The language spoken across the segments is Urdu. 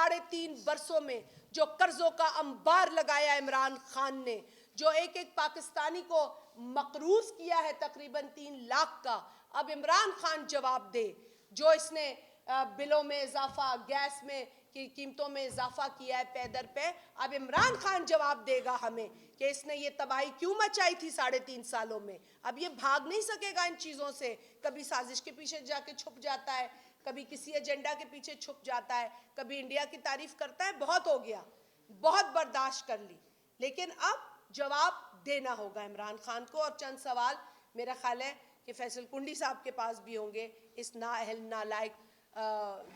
3.5 برسوں میں جو قرضوں کا انبار لگایا عمران خان نے، جو ایک ایک پاکستانی کو مقروض کیا ہے تقریباً 3 لاکھ کا، اب عمران خان جواب دے۔ جو اس نے بلوں میں اضافہ، گیس میں کی قیمتوں میں اضافہ کیا ہے پے در پے، اب عمران خان جواب دے گا ہمیں کہ اس نے یہ تباہی کیوں مچائی تھی 3.5 سالوں میں۔ اب یہ بھاگ نہیں سکے گا ان چیزوں سے، کبھی سازش کے پیچھے جا کے چھپ جاتا ہے، کبھی کسی ایجنڈا کے پیچھے چھپ جاتا ہے، کبھی انڈیا کی تعریف کرتا ہے۔ بہت ہو گیا، بہت برداشت کر لی، لیکن اب جواب دینا ہوگا عمران خان کو۔ اور چند سوال میرا خیال ہے کہ فیصل کنڈی صاحب کے پاس بھی ہوں گے اس نااہل نالائق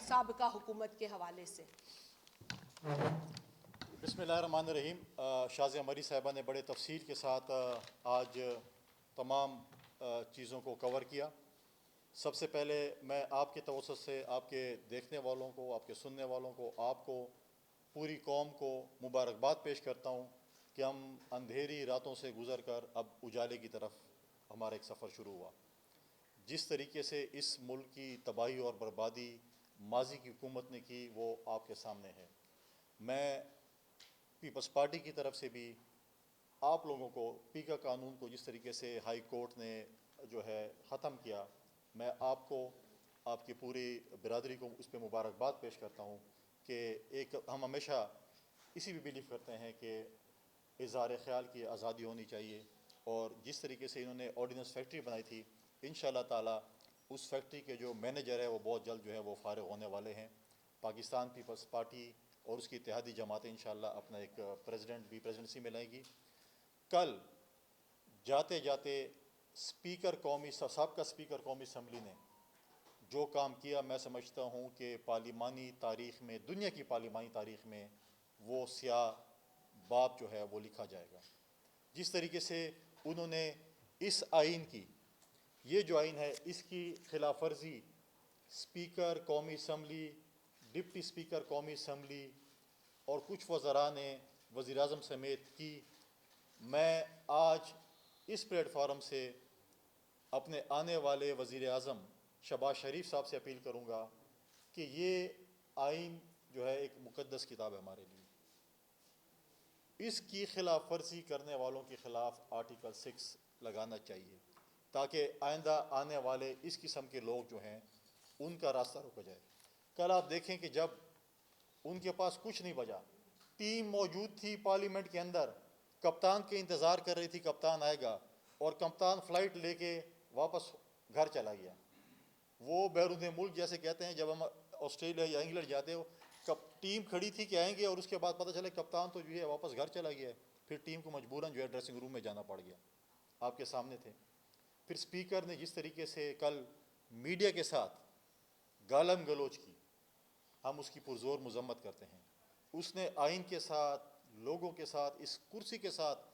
سابقہ حکومت کے حوالے سے۔ بسم اللہ الرحمن الرحیم۔ شازیہ مری صاحبہ نے بڑے تفصیل کے ساتھ آج تمام چیزوں کو کور کیا۔ سب سے پہلے میں آپ کے توسط سے آپ کے دیکھنے والوں کو، آپ کے سننے والوں کو، آپ کو، پوری قوم کو مبارکباد پیش کرتا ہوں کہ ہم اندھیری راتوں سے گزر کر اب اجالے کی طرف ہمارا ایک سفر شروع ہوا۔ جس طریقے سے اس ملک کی تباہی اور بربادی ماضی کی حکومت نے کی وہ آپ کے سامنے ہے۔ میں پیپلز پارٹی کی طرف سے بھی آپ لوگوں کو پیکا قانون کو جس طریقے سے ہائی کورٹ نے جو ہے ختم کیا، میں آپ کو، آپ کی پوری برادری کو اس پہ مبارکباد پیش کرتا ہوں کہ ہم ہمیشہ اسی بھی بلیو کرتے ہیں کہ اظہار خیال کی آزادی ہونی چاہیے، اور جس طریقے سے انہوں نے آرڈیننس فیکٹری بنائی تھی، انشاءاللہ تعالی اس فیکٹری کے جو مینیجر ہے وہ بہت جلد جو ہے وہ فارغ ہونے والے ہیں۔ پاکستان پیپلز پارٹی اور اس کی اتحادی جماعتیں انشاءاللہ اپنا ایک پریزیڈنسی میں لائیں گی۔ کل جاتے جاتے سابقہ اسپیکر قومی اسمبلی نے جو کام کیا، میں سمجھتا ہوں کہ پارلیمانی تاریخ میں، دنیا کی پارلیمانی تاریخ میں وہ سیاہ باب جو ہے وہ لکھا جائے گا۔ جس طریقے سے انہوں نے اس آئین کی، یہ جو آئین ہے اس کی خلاف ورزی اسپیکر قومی اسمبلی، ڈپٹی اسپیکر قومی اسمبلی اور کچھ وزراء نے وزیر اعظم سمیت کی، میں آج اس پلیٹ فارم سے اپنے آنے والے وزیر اعظم شہباز شریف صاحب سے اپیل کروں گا کہ یہ آئین جو ہے ایک مقدس کتاب ہے ہمارے لیے، اس کی خلاف ورزی کرنے والوں کے خلاف آرٹیکل 6 لگانا چاہیے تاکہ آئندہ آنے والے اس قسم کے لوگ جو ہیں ان کا راستہ روکا جائے۔ کل آپ دیکھیں کہ جب ان کے پاس کچھ نہیں بچا، ٹیم موجود تھی پارلیمنٹ کے اندر، کپتان کے انتظار کر رہی تھی کپتان آئے گا، اور کپتان فلائٹ لے کے واپس گھر چلا گیا۔ وہ بیرون ملک جیسے کہتے ہیں جب ہم آسٹریلیا یا انگلینڈ جاتے ہو، ٹیم کھڑی تھی کہ آئیں گے اور اس کے بعد پتہ چلے کپتان تو جو ہے واپس گھر چلا گیا ہے، پھر ٹیم کو مجبوراً جو ہے ڈریسنگ روم میں جانا پڑ گیا۔ آپ کے سامنے تھے۔ پھر اسپیکر نے جس طریقے سے کل میڈیا کے ساتھ گالم گلوچ کی، ہم اس کی پرزور مذمت کرتے ہیں۔ اس نے آئین کے ساتھ، لوگوں کے ساتھ، اس کرسی کے ساتھ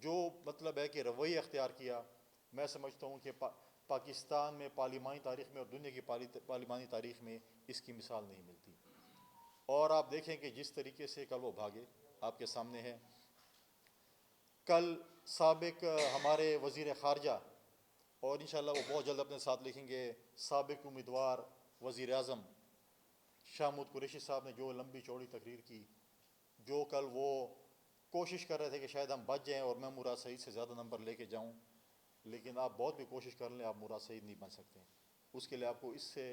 جو مطلب ہے کہ رویہ اختیار کیا، میں سمجھتا ہوں کہ پاکستان میں پارلیمانی تاریخ میں اور دنیا کی پارلیمانی تاریخ میں اس کی مثال نہیں ملتی۔ اور آپ دیکھیں کہ جس طریقے سے کل وہ بھاگے، آپ کے سامنے ہے۔ کل سابق ہمارے وزیر خارجہ، اور انشاءاللہ وہ بہت جلد اپنے ساتھ لکھیں گے، سابق امیدوار وزیر اعظم شاہ محمود قریشی صاحب نے جو لمبی چوڑی تقریر کی، جو کل وہ کوشش کر رہے تھے کہ شاید ہم بچ جائیں اور میں مراد سعید سے زیادہ نمبر لے کے جاؤں، لیکن آپ بہت بھی کوشش کر لیں آپ مراد سعید نہیں بن سکتے، اس کے لیے آپ کو اس سے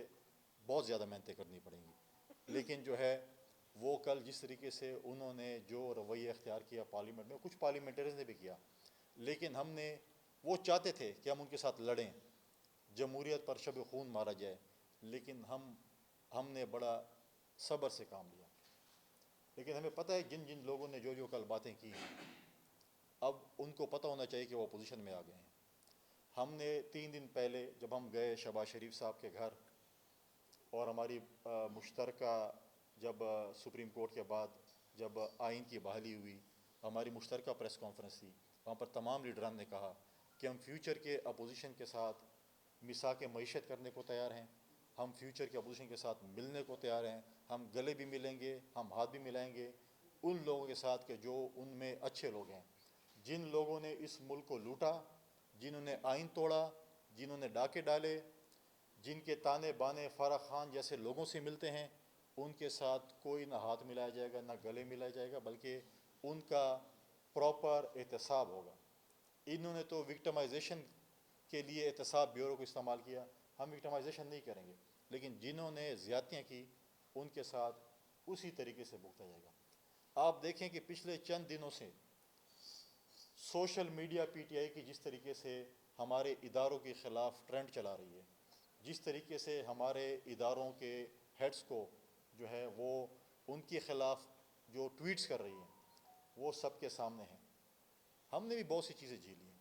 بہت زیادہ محنتیں کرنی پڑیں گی۔ لیکن جو ہے وہ کل جس طریقے سے انہوں نے جو رویہ اختیار کیا پارلیمنٹ میں، کچھ پارلیمنٹریز نے بھی کیا، لیکن ہم نے، وہ چاہتے تھے کہ ہم ان کے ساتھ لڑیں، جمہوریت پر شب خون مارا جائے، لیکن ہم نے بڑا صبر سے کام لیا۔ لیکن ہمیں پتہ ہے جن جن لوگوں نے جو کل باتیں کی، اب ان کو پتہ ہونا چاہیے کہ وہ اپوزیشن میں آ گئے ہیں۔ ہم نے 3 دن پہلے جب ہم گئے شہباز شریف صاحب کے گھر، اور ہماری مشترکہ جب سپریم کورٹ کے بعد جب آئین کی بحالی ہوئی، ہماری مشترکہ پریس کانفرنس تھی، وہاں پر تمام لیڈران نے کہا کہ ہم فیوچر کے اپوزیشن کے ساتھ میثاق معیشت کرنے کو تیار ہیں، ہم فیوچر کے اپوزیشن کے ساتھ ملنے کو تیار ہیں، ہم گلے بھی ملیں گے، ہم ہاتھ بھی ملائیں گے ان لوگوں کے ساتھ کہ جو ان میں اچھے لوگ ہیں، جن لوگوں نے اس ملک کو لوٹا، جنہوں نے آئین توڑا، جنہوں نے ڈاکے ڈالے، جن کے تانے بانے فارغ خان جیسے لوگوں سے ملتے ہیں، ان کے ساتھ کوئی نہ ہاتھ ملایا جائے گا نہ گلے ملایا جائے گا، بلکہ ان کا پراپر احتساب ہوگا۔ انہوں نے تو وکٹمائزیشن کے لیے احتساب بیورو کو استعمال کیا، ہم وکٹمائزیشن نہیں کریں گے، لیکن جنہوں نے زیادتیاں کی ان کے ساتھ اسی طریقے سے بھگتا جائے گا۔ آپ دیکھیں کہ پچھلے چند دنوں سے social media P T I کی جس طریقے سے ہمارے اداروں کے خلاف ٹرینڈ چلا رہی ہے، جس طریقے سے ہمارے اداروں کے ہیڈز کو جو ہے وہ ان کے خلاف جو ٹویٹس کر رہی ہیں، وہ سب کے سامنے ہیں۔ ہم نے بھی بہت سی چیزیں جھیلی ہیں۔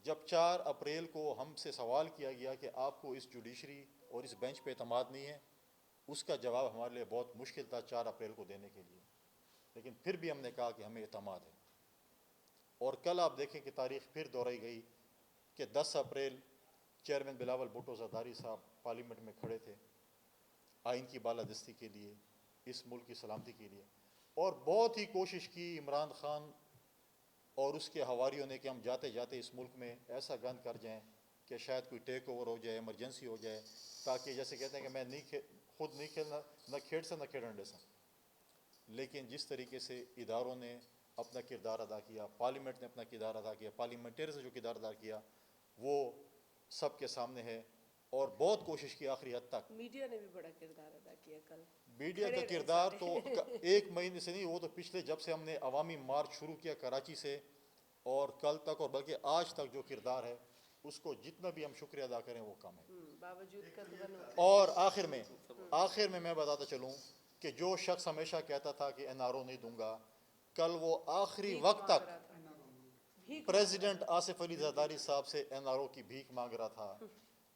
جب 4 اپریل کو ہم سے سوال کیا گیا کہ آپ کو اس جوڈیشری اور اس بینچ پہ اعتماد نہیں ہے، اس کا جواب ہمارے لیے بہت مشکل تھا 4 اپریل کو دینے کے لیے، لیکن پھر بھی ہم نے کہا کہ ہمیں اعتماد ہے۔ اور کل آپ دیکھیں کہ تاریخ پھر دہرائی گئی کہ 10 اپریل چیئرمین بلاول بھٹو زرداری صاحب پارلیمنٹ میں کھڑے تھے آئین کی بالادستی کے لیے، اس ملک کی سلامتی کے لیے، اور بہت ہی کوشش کی عمران خان اور اس کے حواریوں نے کہ ہم جاتے جاتے اس ملک میں ایسا گند کر جائیں کہ شاید کوئی ٹیک اوور ہو جائے، ایمرجنسی ہو جائے، تاکہ جیسے کہتے ہیں کہ میں خود نہیں کھیلنا، نہ کھیڑ سے نہ کھیڑنڈے سے۔ لیکن جس طریقے سے اداروں نے اپنا کردار ادا کیا، پارلیمنٹ نے اپنا کردار ادا کیا، پارلیمنٹیرز نے جو کردار ادا کیا وہ سب کے سامنے ہے، اور بہت کوشش کی آخری حد تک۔ میڈیا نے بھی بڑا کردار ادا کیا کل، میڈیا کا کردار تو 1 مہینے سے نہیں، وہ تو پچھلے جب سے ہم نے عوامی مارچ شروع کیا کراچی سے اور کل تک، اور بلکہ آج تک جو کردار ہے اس کو جتنا بھی ہم شکریہ ادا کریں وہ کم ہے۔ باوجود اور آخر میں بتاتا چلوں کہ جو شخص ہمیشہ کہتا تھا کہ این آر او نہیں دوں گا، کل وہ آخری وقت تک پریزیڈنٹ آصف علی زرداری صاحب سے این آر او کی بھیک مانگ رہا تھا،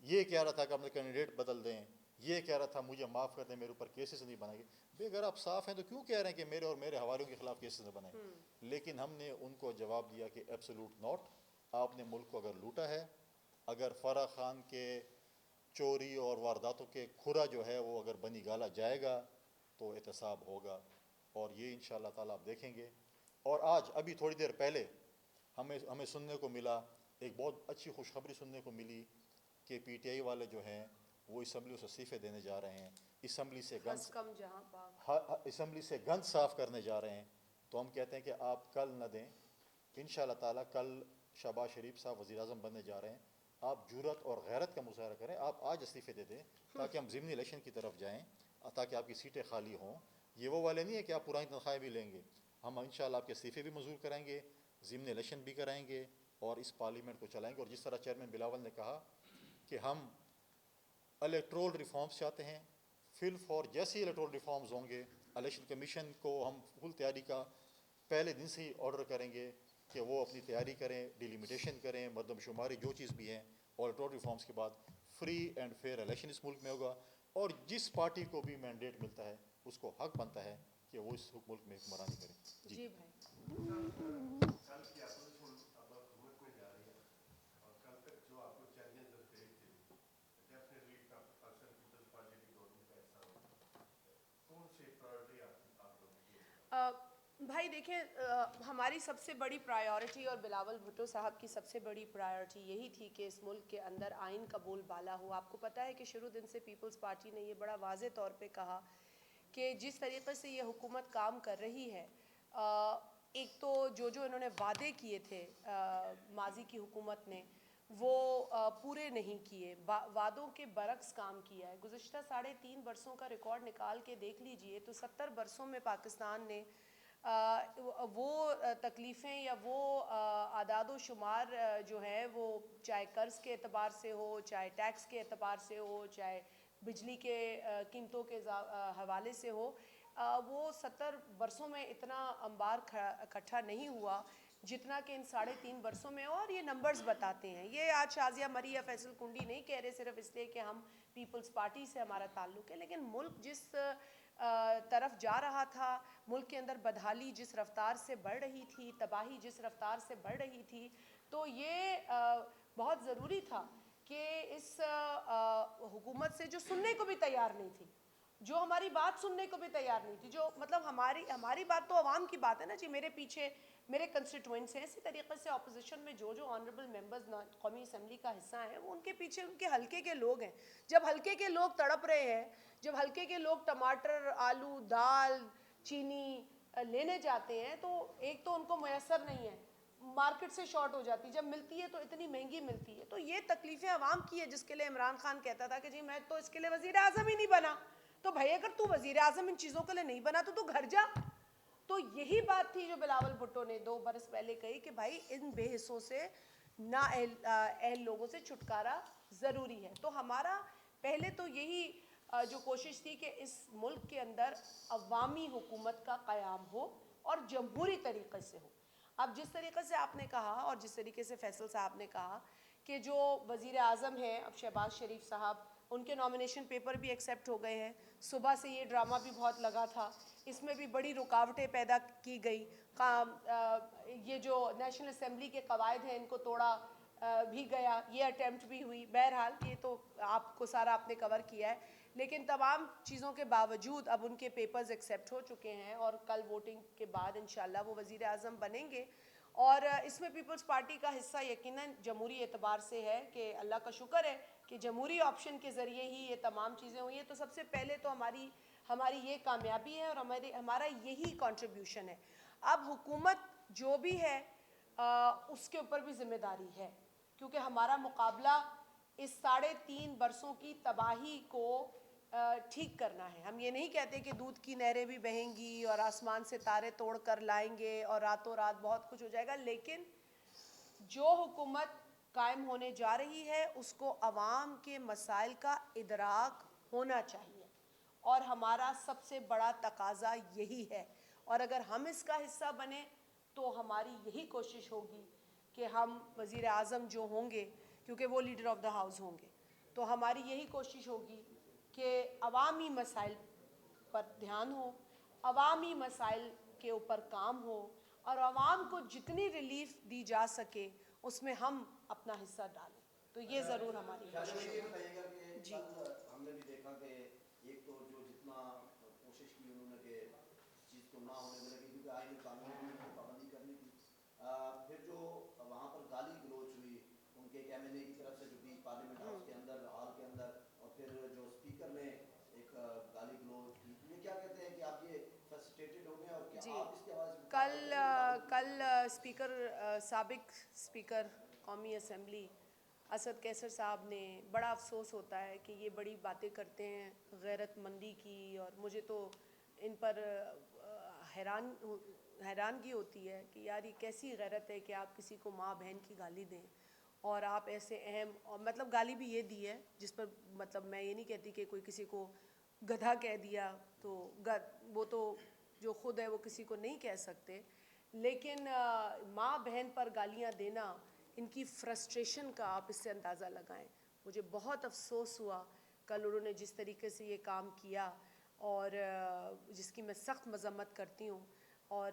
یہ کہہ رہا تھا کہ اپنے کینڈیڈیٹ بدل دیں، یہ کہہ رہا تھا مجھے معاف کر دیں، میرے اوپر کیسز نہیں بنائیں گے۔ بھئی اگر آپ صاف ہیں تو کیوں کہہ رہے ہیں کہ میرے اور میرے حواریوں کے خلاف کیسز نہ بنائیں؟ لیکن ہم نے ان کو جواب دیا کہ ایبسولوٹ ناٹ، آپ نے ملک کو اگر لوٹا ہے، اگر فرح خان کے چوری اور وارداتوں کے کھرا جو ہے وہ اگر بنی گالا جائے گا تو احتساب ہوگا، اور یہ انشاءاللہ تعالیٰ آپ دیکھیں گے۔ اور آج ابھی تھوڑی دیر پہلے ہمیں سننے کو ملا، ایک بہت اچھی خوشخبری سننے کو ملی کہ پی ٹی آئی والے جو ہیں وہ اسمبلی سے استعفے دینے جا رہے ہیں، اسمبلی سے گند صاف کرنے جا رہے ہیں۔ تو ہم کہتے ہیں کہ آپ کل نہ دیں، انشاءاللہ تعالیٰ کل شہباز شریف صاحب وزیر اعظم بننے جا رہے ہیں، آپ جرأت اور غیرت کا مظاہرہ کریں، آپ آج استعفے دے دیں تاکہ ہم ضمنی الیکشن کی طرف جائیں، تاکہ آپ کی سیٹیں خالی ہوں۔ یہ وہ والے نہیں ہے کہ آپ پرانی تنخواہیں بھی لیں گے، ہم انشاءاللہ آپ کے استعفے بھی منظور کرائیں گے، ضمنی الیکشن بھی کرائیں گے اور اس پارلیمنٹ کو چلائیں گے۔ اور جس طرح چیئرمین بلاول نے کہا کہ ہم الیکٹرول ریفارمز چاہتے ہیں، فل فور جیسے ہی الیکٹرول ریفارمز ہوں گے، الیکشن کمیشن کو ہم فل تیاری کا پہلے دن سے ہی آرڈر کریں گے کہ وہ اپنی تیاری کریں، ڈیلیمیٹیشن کریں، مردم شماری جو چیز بھی ہیں، اور الیکٹرول ریفارمز کے بعد فری اینڈ فیئر الیکشن اس ملک میں ہوگا، اور جس پارٹی کو بھی مینڈیٹ ملتا ہے اس کو حق بنتا ہے کہ وہ اس ملک میں حکمرانی کرے۔ جی بھائی کل کی اپوزیشن اب حکومت میں جا رہی ہے، اور کل تک جو آپ کو چیلنجز درپیش تھے، ڈیفینیٹلی پاکستان پیپلز پارٹی کی گورنمنٹ کا حصہ ہوگا، کون سی پرائیورٹی آپ لوگوں کی؟ بھائی دیکھیں، ہماری سب سے بڑی پرائیورٹی اور بلاول بھٹو صاحب کی سب سے بڑی پرائیورٹی یہی تھی کہ اس ملک کے اندر آئین کا بول بالا ہو۔ آپ کو پتہ ہے کہ شروع دن سے پیپلز پارٹی نے یہ بڑا واضح طور پہ کہا کہ جس طریقے سے یہ حکومت کام کر رہی ہے، ایک تو جو انہوں نے وعدے کیے تھے ماضی کی حکومت نے وہ پورے نہیں کیے، وعدوں کے برعکس کام کیا ہے۔ گزشتہ 3.5 برسوں کا ریکارڈ نکال کے دیکھ لیجئے تو 70 برسوں میں پاکستان نے وہ تکلیفیں یا وہ اعداد و شمار جو ہے وہ چاہے قرض کے اعتبار سے ہو، چاہے ٹیکس کے اعتبار سے ہو، چاہے بجلی کے قیمتوں کے حوالے سے ہو، وہ 70 برسوں میں اتنا انبار اکٹھا نہیں ہوا جتنا کہ ان 3.5 برسوں میں، اور یہ نمبرز بتاتے ہیں۔ یہ آج شازیہ مری یا فیصل کنڈی نہیں کہہ رہے صرف اس لیے کہ ہم پیپلز پارٹی سے ہمارا تعلق ہے، لیکن ملک جس طرف جا رہا تھا، ملک کے اندر بدحالی جس رفتار سے بڑھ رہی تھی، تباہی جس رفتار سے بڑھ رہی تھی، تو یہ بہت ضروری تھا کہ اس حکومت سے جو سننے کو بھی تیار نہیں تھی، جو ہماری بات سننے کو بھی تیار نہیں تھی, جو مطلب ہماری بات تو عوام کی بات ہے نا جی, میرے پیچھے میرے کنسٹیٹوئنٹس ہیں. اسی طریقے سے اپوزیشن میں جو آنریبل ممبرز قومی اسمبلی کا حصہ ہیں, وہ ان کے پیچھے ان کے حلقے کے لوگ ہیں. جب حلقے کے لوگ تڑپ رہے ہیں, جب حلقے کے لوگ ٹماٹر, آلو, دال, چینی لینے جاتے ہیں, تو ایک تو ان کو میسر نہیں ہے, مارکیٹ سے شارٹ ہو جاتی, جب ملتی ہے تو اتنی مہنگی ملتی ہے. تو یہ تکلیفیں عوام کی ہے, جس کے لیے عمران خان کہتا تھا کہ جی میں تو اس کے لیے وزیر اعظم ہی نہیں بنا. تو بھائی اگر تو وزیر اعظم ان چیزوں کے لیے نہیں بنا تو گھر جا. تو یہی بات تھی جو بلاول بھٹو نے 2 برس پہلے کہی کہ بھائی ان بے حصوں سے, نا اہل لوگوں سے چھٹکارا ضروری ہے. تو ہمارا پہلے تو یہی جو کوشش تھی کہ اس ملک کے اندر عوامی حکومت کا قیام ہو اور جمہوری طریقے سے ہو. اب جس طریقے سے آپ نے کہا اور جس طریقے سے فیصل صاحب نے کہا کہ جو وزیر اعظم ہیں اب شہباز شریف صاحب, ان کے نامینیشن پیپر بھی ایکسیپٹ ہو گئے ہیں. صبح سے یہ ڈرامہ بھی بہت لگا تھا, اس میں بھی بڑی رکاوٹیں پیدا کی گئی. یہ جو نیشنل اسمبلی کے قواعد ہیں ان کو توڑا بھی گیا, یہ اٹیمپٹ بھی ہوئی. بہرحال یہ تو آپ کو سارا آپ نے کور کیا ہے, لیکن تمام چیزوں کے باوجود اب ان کے پیپرز ایکسیپٹ ہو چکے ہیں اور کل ووٹنگ کے بعد انشاءاللہ وہ وزیر اعظم بنیں گے. اور اس میں پیپلز پارٹی کا حصہ یقیناً جمہوری اعتبار سے ہے کہ اللہ کا شکر ہے کہ جمہوری آپشن کے ذریعے ہی یہ تمام چیزیں ہوئی ہیں. تو سب سے پہلے تو ہماری یہ کامیابی ہے اور ہمارا یہی کنٹریبیوشن ہے. اب حکومت جو بھی ہے اس کے اوپر بھی ذمہ داری ہے, کیونکہ ہمارا مقابلہ اس 3.5 برسوں کی تباہی کو ٹھیک کرنا ہے. ہم یہ نہیں کہتے کہ دودھ کی نہریں بھی بہیں گی اور آسمان سے تارے توڑ کر لائیں گے اور راتوں رات بہت کچھ ہو جائے گا, لیکن جو حکومت قائم ہونے جا رہی ہے اس کو عوام کے مسائل کا ادراک ہونا چاہیے, اور ہمارا سب سے بڑا تقاضا یہی ہے. اور اگر ہم اس کا حصہ بنیں تو ہماری یہی کوشش ہوگی کہ ہم وزیر اعظم جو ہوں گے, کیونکہ وہ لیڈر آف دا ہاؤس ہوں گے, تو ہماری یہی کوشش ہوگی کہ عوامی مسائل پر دھیان ہو, عوامی مسائل کے اوپر کام ہو, اور عوام کو جتنی ریلیف دی جا سکے اس میں ہم اپنا حصہ ڈالیں. تو یہ ضرور ہماری کوشش یہ ہوگی. بتائیے گا کہ جی, کل ہم نے بھی دیکھا کہ ایک تو جو جتنا کوشش کی انہوں نے کہ اس چیز کو نہ ہونے دے, کیونکہ آئین قانون کی پابندی کرنی تھی. پھر جو وہاں پر گالی گلوچ ہوئی ان کے ایم این اے کی طرف سے جو بھی پارلیمنٹ ہاؤس کے اندر, ہال کے اندر, اور پھر جو اسپیکر نے ایک گالی گلوچ کی, یہ کیا کہتے ہیں کہ آپ یہ فرسٹریٹڈ ہو گئے اور کیا جی, آپ اس کے حوالے سے کل اسپیکر سابق اسپیکر قومی اسمبلی اسد کیسر صاحب نے, بڑا افسوس ہوتا ہے کہ یہ بڑی باتیں کرتے ہیں غیرت مندی کی, اور مجھے تو ان پر حیرانگی ہوتی ہے کہ یار یہ کیسی غیرت ہے کہ آپ کسی کو ماں بہن کی گالی دیں, اور آپ ایسے اہم, اور مطلب گالی بھی یہ دی ہے جس پر مطلب میں یہ نہیں کہتی کہ کوئی کسی کو گدھا کہہ دیا, تو وہ تو جو خود ہے وہ کسی کو نہیں کہہ سکتے, لیکن ماں بہن پر گالیاں دینا, ان کی فرسٹریشن کا آپ اس سے اندازہ لگائیں. مجھے بہت افسوس ہوا کل انہوں نے جس طریقے سے یہ کام کیا, اور جس کی میں سخت مذمت کرتی ہوں. اور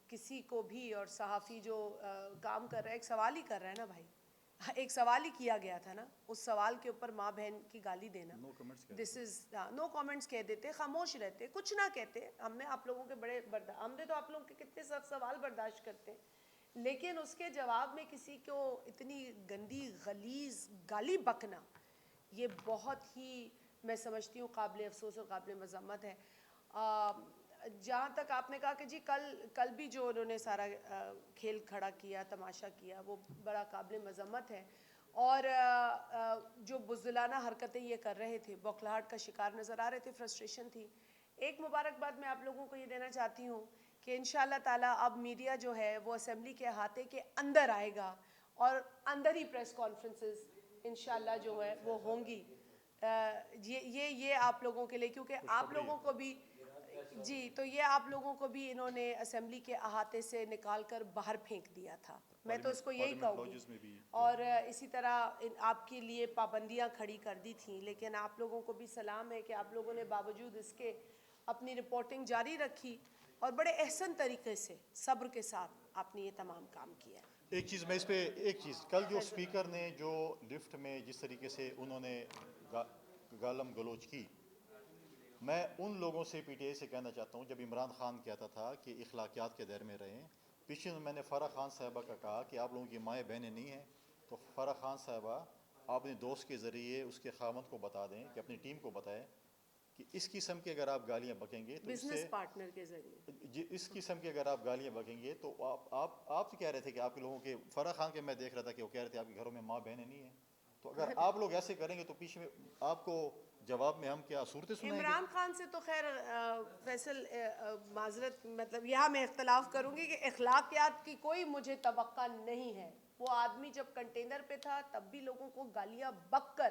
کسی کو بھی, اور صحافی جو کام کر رہا ہے, ایک سوال ہی کر رہا ہے نا بھائی, ایک سوال ہی کیا گیا تھا نا, اس سوال کے اوپر ماں بہن کی گالی دینا, دس از نو کامنٹس کہہ دیتے, خاموش رہتے, کچھ نہ کہتے. ہم نے آپ لوگوں کے ہم نے تو آپ لوگوں کے کتنے سخت سوال برداشت کرتے ہیں, لیکن اس کے جواب میں کسی کو اتنی گندی غلیظ گالی بکنا, یہ بہت ہی میں سمجھتی ہوں قابل افسوس اور قابل مذمت ہے. جہاں تک آپ نے کہا کہ جی کل بھی جو انہوں نے سارا کھیل کھڑا کیا, تماشا کیا, وہ بڑا قابل مذمت ہے. اور جو بزدلانہ حرکتیں یہ کر رہے تھے, بوکھلاہٹ کا شکار نظر آ رہے تھے, فرسٹریشن تھی. ایک مبارکباد میں آپ لوگوں کو یہ دینا چاہتی ہوں کہ انشاءاللہ تعالیٰ اب میڈیا جو ہے وہ اسمبلی کے احاطے کے اندر آئے گا, اور اندر ہی پریس کانفرنسز انشاءاللہ جو ہے وہ ہوں گی. یہ آپ لوگوں کے لیے, کیونکہ آپ لوگوں کو بھی, جی, تو یہ آپ لوگوں کو بھی انہوں نے اسمبلی کے احاطے سے نکال کر باہر پھینک دیا تھا, میں تو اس کو یہی کہوں گی. اور اسی طرح آپ کے لیے پابندیاں کھڑی کر دی تھیں, لیکن آپ لوگوں کو بھی سلام ہے کہ آپ لوگوں نے باوجود اس کے اپنی رپورٹنگ جاری رکھی, اور بڑے احسن طریقے سے صبر کے ساتھ آپ نے یہ تمام کام کیا. ایک چیز میں اس پہ, ایک چیز, کل جو اسپیکر نے جو لفٹ میں جس طریقے سے انہوں نے گالم گلوچ کی, میں ان لوگوں سے پی ٹی آئی سے کہنا چاہتا ہوں جب عمران خان کہتا تھا کہ اخلاقیات کے دائرے میں رہیں، پیچھے میں نے فرح خان صاحبہ کا کہا کہ آپ لوگوں کی مائیں بہنیں نہیں ہیں، تو فرح خان صاحبہ آپ اپنے دوست کے ذریعے اس کے خاوند کو بتا دیں کہ اپنی ٹیم کو بتائیں کہ اس قسم کے اگر آپ گالیاں بکیں گے تو اس سے بزنس پارٹنر کے ذریعے اس قسم کے اگر آپ گالیاں بکیں گے تو آپ کہہ رہے تھے کہ آپ کے لوگوں کے فرح خان کے میں دیکھ رہا تھا کہ وہ کہہ رہے تھے آپ کے گھروں میں ماں بہنیں نہیں ہیں، تو اگر آپ لوگ ایسے کریں گے تو پیچھے میں آپ کو جواب میں ہم کیا صورتیں سنائیں گے؟ عمران خان سے تو خیر فیصل معذرت مطلب یہاں میں اختلاف کروں گی کہ اخلاقیات کی کوئی مجھے توقع نہیں ہے. وہ آدمی جب کنٹینر پہ تھا تب بھی لوگوں کو گالیاں بک کر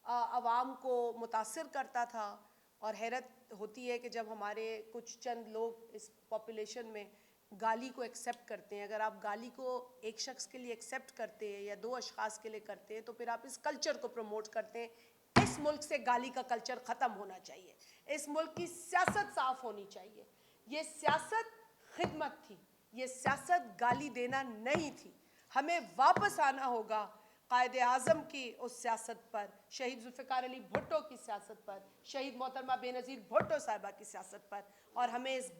عوام کو متاثر کرتا تھا. اور حیرت ہوتی ہے کہ جب ہمارے کچھ چند لوگ اس پاپولیشن میں گالی کو ایکسیپٹ کرتے ہیں. اگر آپ گالی کو ایک شخص کے لیے ایکسیپٹ کرتے ہیں یا دو اشخاص کے لیے کرتے ہیں تو پھر آپ اس کلچر کو پروموٹ کرتے ہیں. اس ملک سے گالی کا کلچر ختم ہونا چاہیے. اس ملک کی سیاست صاف ہونی چاہیے. یہ سیاست خدمت تھی، یہ سیاست گالی دینا نہیں تھی. ہمیں واپس آنا ہوگا قائد اعظم کی اس سیاست پر، شہید ذوالفقار علی بھٹو کی سیاست پر، شہید محترمہ بے نظیر بھٹو صاحبہ کی سیاست پر. اور ہمیں اس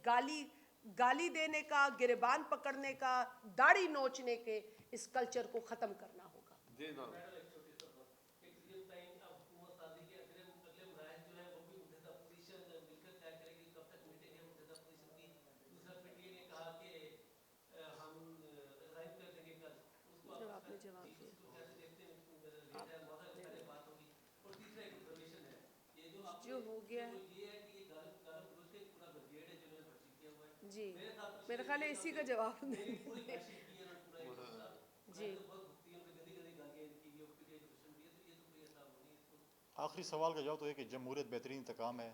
گالی دینے کا، گریبان پکڑنے کا، داڑھی نوچنے کے اس کلچر کو ختم کرنا ہوگا. جی نا جب آپ نے جواب دیا جو ہو گیا ہے جی میرا خیال ہے اسی کا جواب دیں. جی آخری سوال کا جواب تو ہے کہ جمہوریت بہترین انتقام ہے.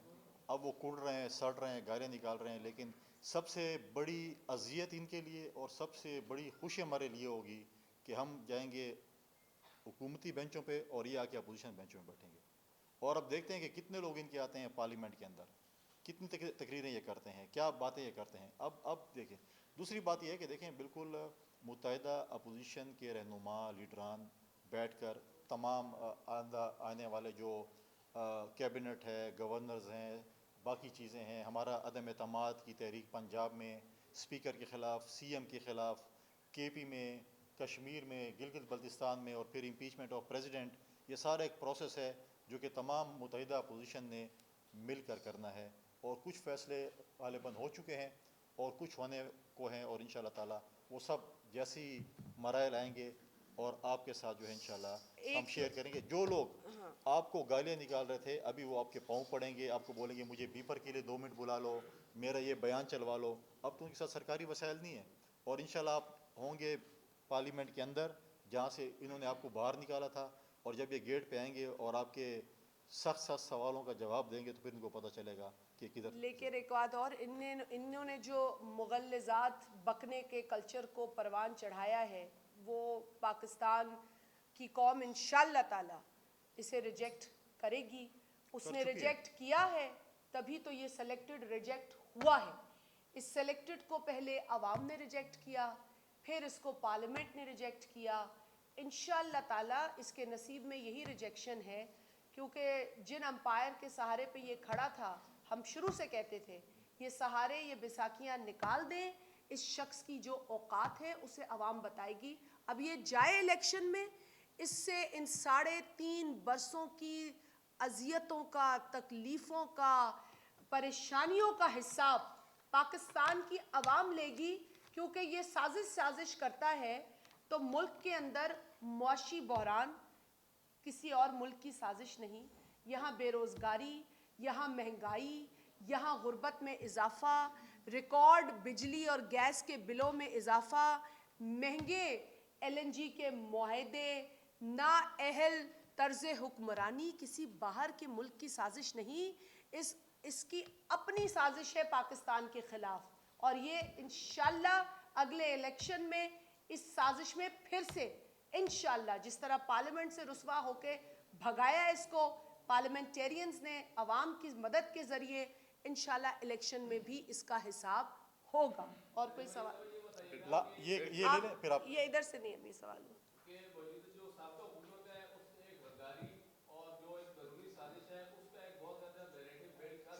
اب وہ کڑ رہے ہیں، سڑ رہے ہیں، گالیاں نکال رہے ہیں، لیکن سب سے بڑی اذیت ان کے لیے اور سب سے بڑی خوشی ہمارے لیے ہوگی کہ ہم جائیں گے حکومتی بینچوں پہ اور یہ آ کے اپوزیشن بینچوں میں بیٹھیں گے. اور اب دیکھتے ہیں کہ کتنے لوگ ان کے آتے ہیں پارلیمنٹ کے اندر، کتنی تقریریں یہ کرتے ہیں، کیا باتیں یہ کرتے ہیں. اب دیکھیں دوسری بات یہ ہے کہ دیکھیں بالکل متحدہ اپوزیشن کے رہنما لیڈران بیٹھ کر تمام آنے والے جو کیبنٹ ہے، گورنرز ہیں، باقی چیزیں ہیں، ہمارا عدم اعتماد کی تحریک پنجاب میں اسپیکر کے خلاف، سی ایم کے خلاف، کے پی میں، کشمیر میں، گلگت بلتستان میں، اور پھر امپیچمنٹ آف پریزیڈنٹ، یہ سارا ایک پروسیس ہے جو کہ تمام متحدہ اپوزیشن نے مل کر کرنا ہے. اور کچھ فیصلے غالباً ہو چکے ہیں اور کچھ ہونے کو ہیں، اور انشاءاللہ تعالیٰ وہ سب جیسی مراحل آئیں گے اور آپ کے ساتھ جو ہے انشاءاللہ ہم شیئر کریں گے. جو لوگ آپ کو گالیاں نکال رہے تھے ابھی وہ آپ کے پاؤں پڑیں گے، آپ کو بولیں گے مجھے بیپر کے لیے 2 منٹ بلا لو، میرا یہ بیان چلوا لو. اب تو ان کے ساتھ سرکاری وسائل نہیں ہیں، اور انشاءاللہ آپ ہوں گے پارلیمنٹ کے اندر جہاں سے انہوں نے آپ کو باہر نکالا تھا، اور جب یہ گیٹ پہ آئیں گے اور آپ کے سخت سخت سوالوں کا جواب دیں گے تو پھر ان کو پتہ چلے گا کہ کدھر. لیکن ایک بات اور، انہوں نے جو مغلظات بکنے کے کلچر کو پروان چڑھایا ہے وہ پاکستان کی قوم انشاءاللہ تعالی اسے ریجیکٹ کرے گی. اس نے ریجیکٹ کیا ہے تبھی تو یہ سلیکٹڈ ریجیکٹ ہوا ہے. اس سلیکٹڈ کو پہلے عوام نے ریجیکٹ کیا، پھر اس کو پارلیمنٹ نے ریجیکٹ کیا. انشاءاللہ تعالی اس کے نصیب میں یہی ریجیکشن ہے، کیونکہ جن امپائر کے سہارے پہ یہ کھڑا تھا، ہم شروع سے کہتے تھے یہ سہارے، یہ بیساکھیاں نکال دیں. اس شخص کی جو اوقات ہے اسے عوام بتائے گی. اب یہ جائے الیکشن میں، اس سے ان 3.5 برسوں کی اذیتوں کا، تکلیفوں کا، پریشانیوں کا حساب پاکستان کی عوام لے گی. کیونکہ یہ سازش کرتا ہے تو ملک کے اندر معاشی بحران کسی اور ملک کی سازش نہیں. یہاں بے روزگاری، یہاں مہنگائی، یہاں غربت میں اضافہ، ریکارڈ بجلی اور گیس کے بلوں میں اضافہ، مہنگے LNG کے معاہدے، نااہل طرز حکمرانی کسی باہر کے ملک کی سازش نہیں. اس کی اپنی سازش ہے پاکستان کے خلاف، اور یہ انشاءاللہ اگلے الیکشن میں اس سازش میں پھر سے انشاءاللہ جس طرح پارلیمنٹ سے رسوا ہو کے بھگایا اس کو پارلیمنٹیرینز نے عوام کی مدد کے ذریعے، انشاءاللہ الیکشن میں بھی اس کا حساب ہوگا. اور کوئی سوال؟ یہ لے لیں پھر آپ. یہ ادھر سے نہیں ابھی سوال ہو. کہ موجود جو سابقہ حکومت ہے اس نے ایک غداری اور جو ایک ضروری سازش ہے اس کا ایک بہت زیادہ نیریٹو بلڈ کر